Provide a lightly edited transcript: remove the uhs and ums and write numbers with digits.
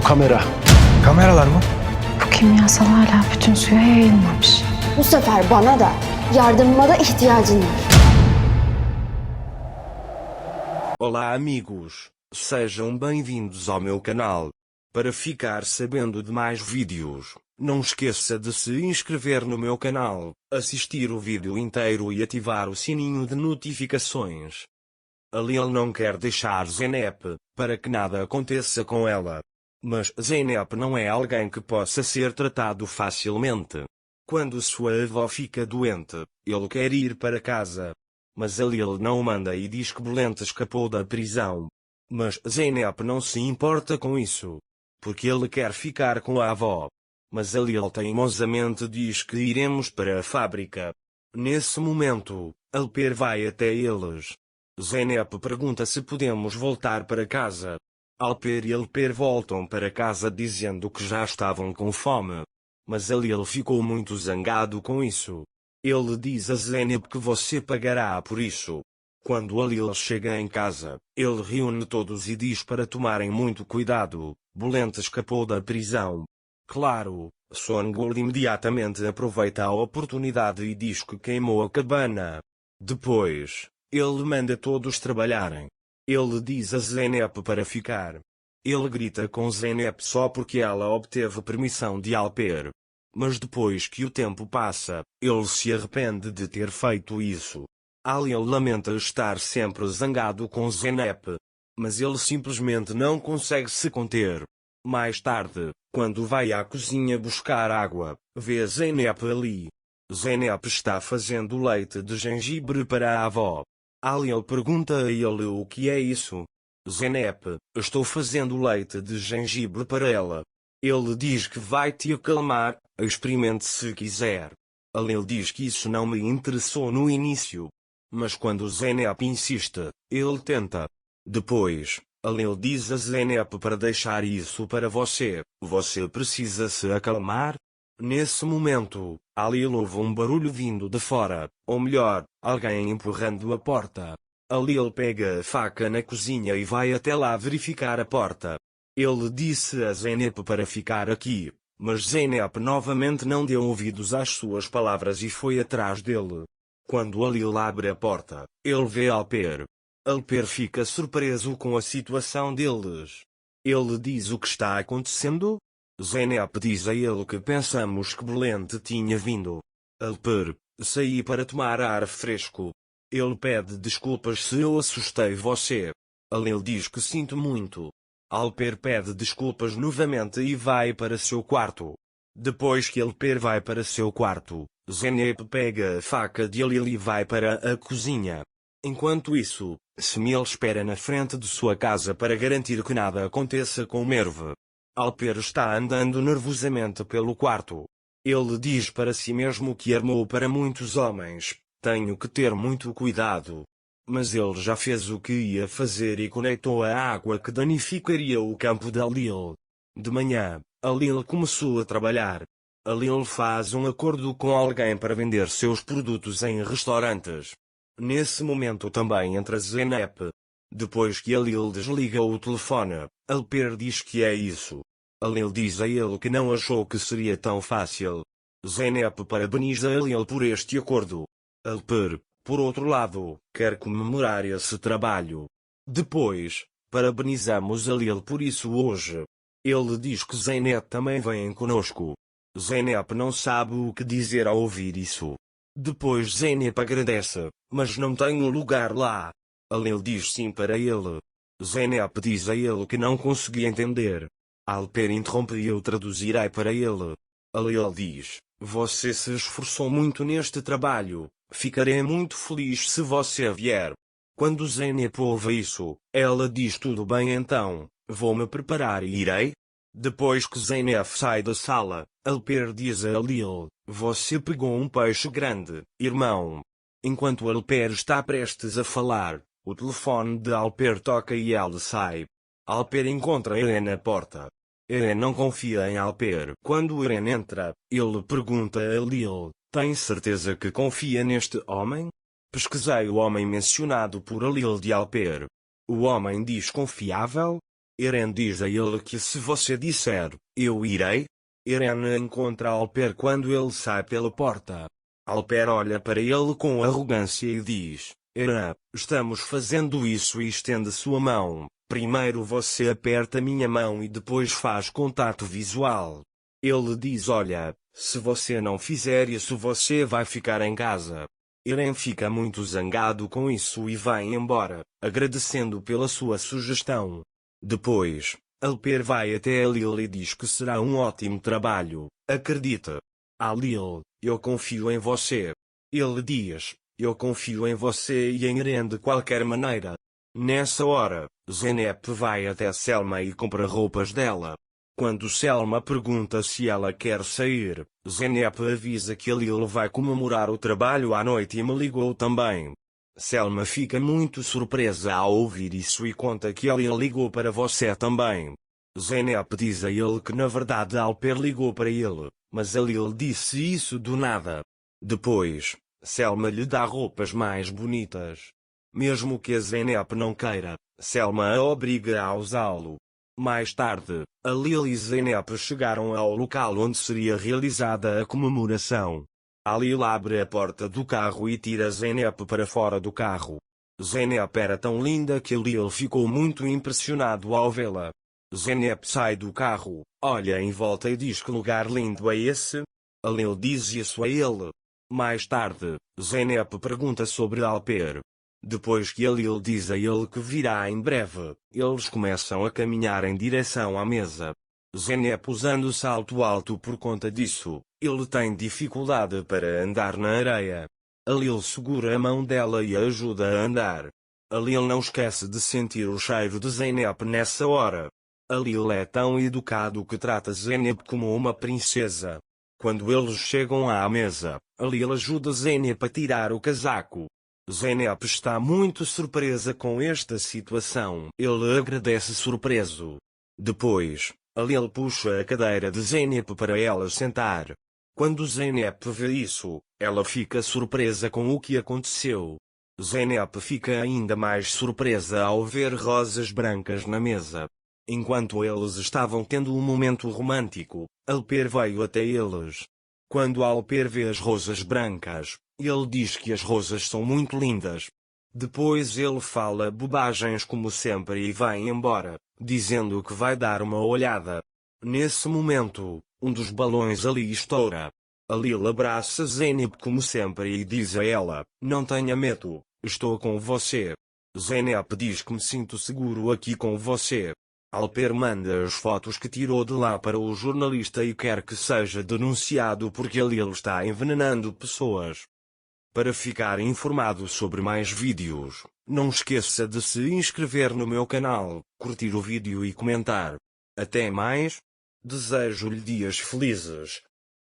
kamera. Kameralar mı? Bu kimyasal hala bütün suya yayılmamış. Bu sefer bana da yardımıma da ihtiyacın var. Olá amigos, sejam bem-vindos ao meu canal. Para ficar sabendo de mais vídeos, não esqueça de se inscrever no meu canal, assistir o vídeo inteiro e ativar o sininho de notificações. A Lil não quer deixar Zeynep, para que nada aconteça com ela. Mas Zeynep não é alguém que possa ser tratado facilmente. Quando sua avó fica doente, ele quer ir para casa. Mas a Lil não manda e diz que Bulente escapou da prisão. Mas Zeynep não se importa com isso, porque ele quer ficar com a avó. Mas a Lil teimosamente diz que iremos para a fábrica. Nesse momento, Alper vai até eles. Zeynep pergunta se podemos voltar para casa. Alper e Alper voltam para casa dizendo que já estavam com fome. Mas a Lil ficou muito zangado com isso. Ele diz a Zeynep que você pagará por isso. Quando a Lil chega em casa, ele reúne todos e diz para tomarem muito cuidado. Bulente escapou da prisão. Claro, Songold imediatamente aproveita a oportunidade e diz que queimou a cabana. Depois, ele manda todos trabalharem. Ele diz a Zeynep para ficar. Ele grita com Zeynep só porque ela obteve permissão de Alper. Mas depois que o tempo passa, ele se arrepende de ter feito isso. Lil lamenta estar sempre zangado com Zeynep. Mas ele simplesmente não consegue se conter. Mais tarde, quando vai à cozinha buscar água, vê Zeynep ali. Zeynep está fazendo leite de gengibre para a avó. Lil pergunta a ele o que é isso. Zeynep, estou fazendo leite de gengibre para ela. Ele diz que vai te acalmar, experimente se quiser. Lil diz que isso não me interessou no início. Mas quando Zeynep insiste, ele tenta. Depois, Lil diz a Zeynep para deixar isso para você. Você precisa se acalmar? Nesse momento, Lil ouve um barulho vindo de fora, ou melhor, alguém empurrando a porta. Lil pega a faca na cozinha e vai até lá verificar a porta. Ele disse a Zeynep para ficar aqui, mas Zeynep novamente não deu ouvidos às suas palavras e foi atrás dele. Quando Lil abre a porta, ele vê Alper. Alper fica surpreso com a situação deles. Ele diz o que está acontecendo? Zeynep diz a ele que pensamos que Bulente tinha vindo. Alper, saí para tomar ar fresco. Ele pede desculpas se eu assustei você. Lil diz que sinto muito. Alper pede desculpas novamente e vai para seu quarto. Depois que Alper vai para seu quarto, Zeynep pega a faca de Lil e vai para a cozinha. Enquanto isso, Smil espera na frente de sua casa para garantir que nada aconteça com Merve. Alper está andando nervosamente pelo quarto. Ele diz para si mesmo que armou para muitos homens, tenho que ter muito cuidado. Mas ele já fez o que ia fazer e conectou a água que danificaria o campo da Lil. De manhã, a Lil começou a trabalhar. A Lil faz um acordo com alguém para vender seus produtos em restaurantes. Nesse momento também entra Zeynep. Depois que a Lil desliga o telefone, Alper diz que é isso. A Lil diz a ele que não achou que seria tão fácil. Zeynep parabeniza a Lil por este acordo. Alper, por outro lado, quer comemorar esse trabalho. Depois, parabenizamos a Lil por isso hoje. Ele diz que Zeynep também vem conosco. Zeynep não sabe o que dizer ao ouvir isso. Depois Zeynep agradece, mas não tem um lugar lá. Lil diz sim para ele. Zeynep diz a ele que não conseguia entender. Alper interrompe e eu traduzirei para ele. Lil diz, você se esforçou muito neste trabalho, ficarei muito feliz se você vier. Quando Zeynep ouve isso, ela diz tudo bem então, vou me preparar e irei. Depois que Zeynep sai da sala, Alper diz a Lil, você pegou um peixe grande, irmão. Enquanto Alper está prestes a falar, o telefone de Alper toca e ela sai. Alper encontra Eren na porta. Eren não confia em Alper. Quando Eren entra, ele pergunta a Lil, tem certeza que confia neste homem? Pesquisei o homem mencionado por Lil de Alper. O homem diz confiável? Eren diz a ele que se você disser, eu irei. Eren encontra Alper quando ele sai pela porta. Alper olha para ele com arrogância e diz, Eren, estamos fazendo isso e estende sua mão. Primeiro você aperta minha mão e depois faz contato visual. Ele diz, olha, se você não fizer isso você vai ficar em casa. Eren fica muito zangado com isso e vai embora, agradecendo pela sua sugestão. Depois, Alper vai até a Lil e diz que será um ótimo trabalho, acredita. Lil, eu confio em você. Ele diz, eu confio em você e em Eren de qualquer maneira. Nessa hora, Zeynep vai até Selma e compra roupas dela. Quando Selma pergunta se ela quer sair, Zeynep avisa que a Lil vai comemorar o trabalho à noite e me ligou também. Selma fica muito surpresa ao ouvir isso e conta que a Lil ligou para você também. Zeynep diz a ele que na verdade Alper ligou para ele, mas a Lil disse isso do nada. Depois, Selma lhe dá roupas mais bonitas. Mesmo que a Zeynep não queira, Selma a obriga a usá-lo. Mais tarde, a Lil e Zeynep chegaram ao local onde seria realizada a comemoração. A Lil abre a porta do carro e tira Zeynep para fora do carro. Zeynep era tão linda que Lil ficou muito impressionado ao vê-la. Zeynep sai do carro, olha em volta e diz que lugar lindo é esse? A Lil diz isso a ele. Mais tarde, Zeynep pergunta sobre Alper. Depois que a Lil diz a ele que virá em breve, eles começam a caminhar em direção à mesa. Zeynep usando salto alto por conta disso, ele tem dificuldade para andar na areia. A Lil segura a mão dela e a ajuda a andar. A Lil não esquece de sentir o cheiro de Zeynep nessa hora. A Lil é tão educado que trata Zeynep como uma princesa. Quando eles chegam à mesa, a Lil ajuda Zeynep a tirar o casaco. Zeynep está muito surpresa com esta situação. Ele agradece surpreso. Depois, a Lil puxa a cadeira de Zeynep para ela sentar. Quando Zeynep vê isso, ela fica surpresa com o que aconteceu. Zeynep fica ainda mais surpresa ao ver rosas brancas na mesa. Enquanto eles estavam tendo um momento romântico, Alper veio até eles. Quando Alper vê as rosas brancas, ele diz que as rosas são muito lindas. Depois ele fala bobagens como sempre e vai embora, dizendo que vai dar uma olhada. Nesse momento, um dos balões ali estoura. A Lil abraça Zeynep como sempre e diz a ela, não tenha medo, estou com você. Zeynep diz que me sinto seguro aqui com você. Alper manda as fotos que tirou de lá para o jornalista e quer que seja denunciado porque a Lil está envenenando pessoas. Para ficar informado sobre mais vídeos, não esqueça de se inscrever no meu canal, curtir o vídeo e comentar. Até mais. Desejo-lhe dias felizes.